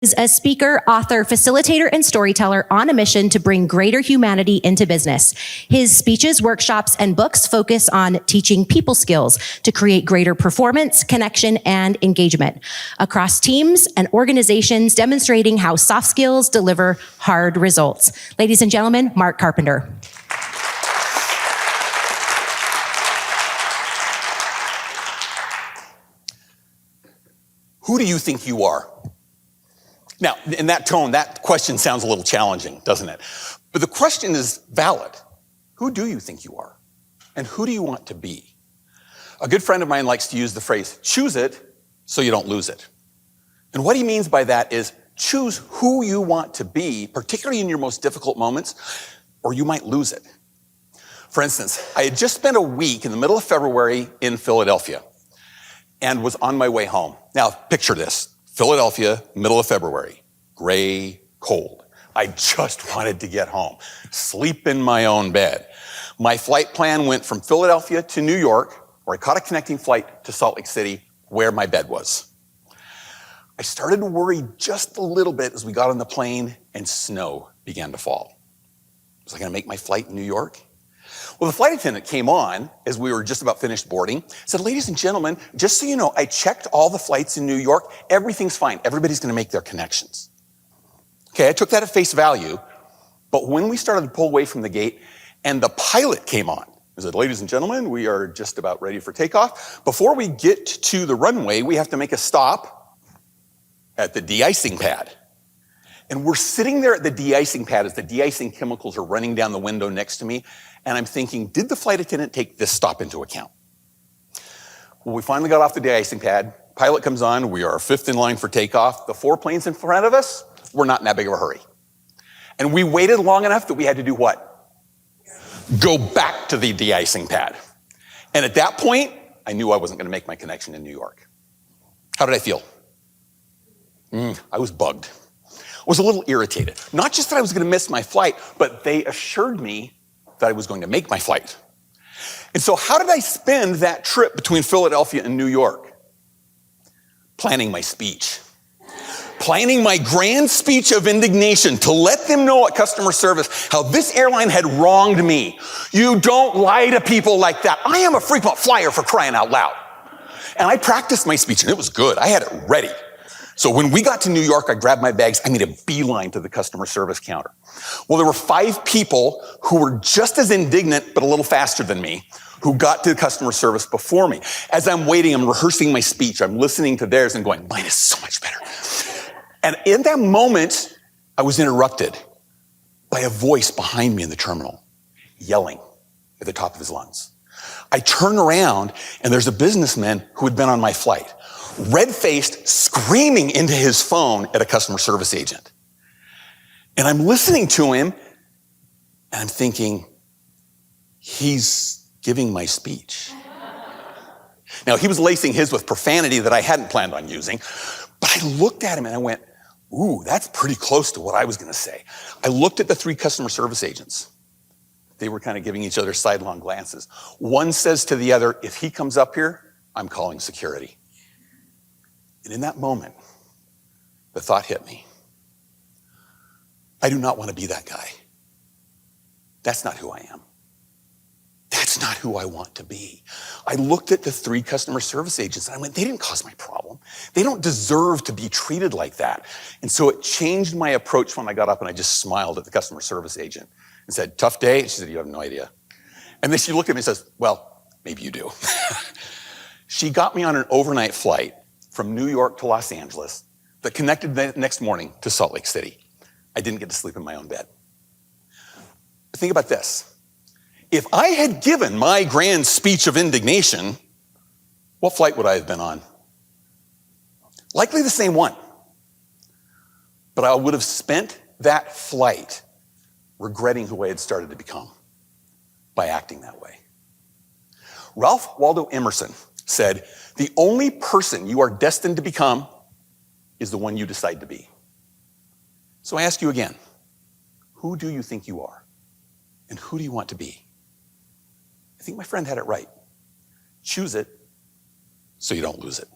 Is a speaker, author, facilitator, and storyteller on a mission to bring greater humanity into business. His speeches, workshops, and books focus on teaching people skills to create greater performance, connection, and engagement across teams and organizations, demonstrating how soft skills deliver hard results. Ladies and gentlemen, Mark Carpenter. Who do you think you are? Now, in that tone, that question sounds a little challenging, doesn't it? But the question is valid. Who do you think you are? And who do you want to be? A good friend of mine likes to use the phrase, choose it so you don't lose it. And what he means by that is choose who you want to be, particularly in your most difficult moments, or you might lose it. For instance, I had just spent a week in the middle of February in Philadelphia and was on my way home. Now, picture this. Philadelphia, middle of February, gray, cold. I just wanted to get home, sleep in my own bed. My flight plan went from Philadelphia to New York, where I caught a connecting flight to Salt Lake City, where my bed was. I started to worry just a little bit as we got on the plane and snow began to fall. Was I going to make my flight in New York? Well, the flight attendant came on as we were just about finished boarding, said, ladies and gentlemen, just so you know, I checked all the flights in New York. Everything's fine. Everybody's going to make their connections. Okay, I took that at face value, but when we started to pull away from the gate and the pilot came on, he said, ladies and gentlemen, we are just about ready for takeoff. Before we get to the runway, we have to make a stop at the de-icing pad. And we're sitting there at the de-icing pad as the de-icing chemicals are running down the window next to me. And I'm thinking, did the flight attendant take this stop into account? Well, we finally got off the de-icing pad. Pilot comes on. We are fifth in line for takeoff. The 4 planes in front of us were not in that big of a hurry. And we waited long enough that we had to do what? Go back to the de-icing pad. And at that point, I knew I wasn't going to make my connection in New York. How did I feel? I was bugged. I was a little irritated. Not just that I was going to miss my flight, but they assured me that I was going to make my flight. And so how did I spend that trip between Philadelphia and New York? Planning my speech. Planning my grand speech of indignation to let them know at customer service how this airline had wronged me. You don't lie to people like that. I am a frequent flyer, for crying out loud. And I practiced my speech and it was good. I had it ready. So when we got to New York, I grabbed my bags. I made a beeline to the customer service counter. Well, there were 5 people who were just as indignant, but a little faster than me, who got to the customer service before me. As I'm waiting, I'm rehearsing my speech. I'm listening to theirs and going, mine is so much better. And in that moment, I was interrupted by a voice behind me in the terminal, yelling at the top of his lungs. I turn around and there's a businessman who had been on my flight, red-faced, screaming into his phone at a customer service agent. And I'm listening to him, and I'm thinking, he's giving my speech. Now, he was lacing his with profanity that I hadn't planned on using, but I looked at him and I went, ooh, that's pretty close to what I was going to say. I looked at the 3 customer service agents. They were kind of giving each other sidelong glances. One says to the other, if he comes up here, I'm calling security. And in that moment, the thought hit me. I do not want to be that guy. That's not who I am. That's not who I want to be. I looked at the 3 customer service agents and I went, they didn't cause my problem. They don't deserve to be treated like that. And so it changed my approach when I got up and I just smiled at the customer service agent and said, tough day? She said, you have no idea. And then she looked at me and says, well, maybe you do. She got me on an overnight flight from New York to Los Angeles that connected the next morning to Salt Lake City. I didn't get to sleep in my own bed. But think about this. If I had given my grand speech of indignation, what flight would I have been on? Likely the same one. But I would have spent that flight regretting who I had started to become by acting that way. Ralph Waldo Emerson said, the only person you are destined to become is the one you decide to be. So I ask you again, who do you think you are? And who do you want to be? I think my friend had it right. Choose it so you don't lose it.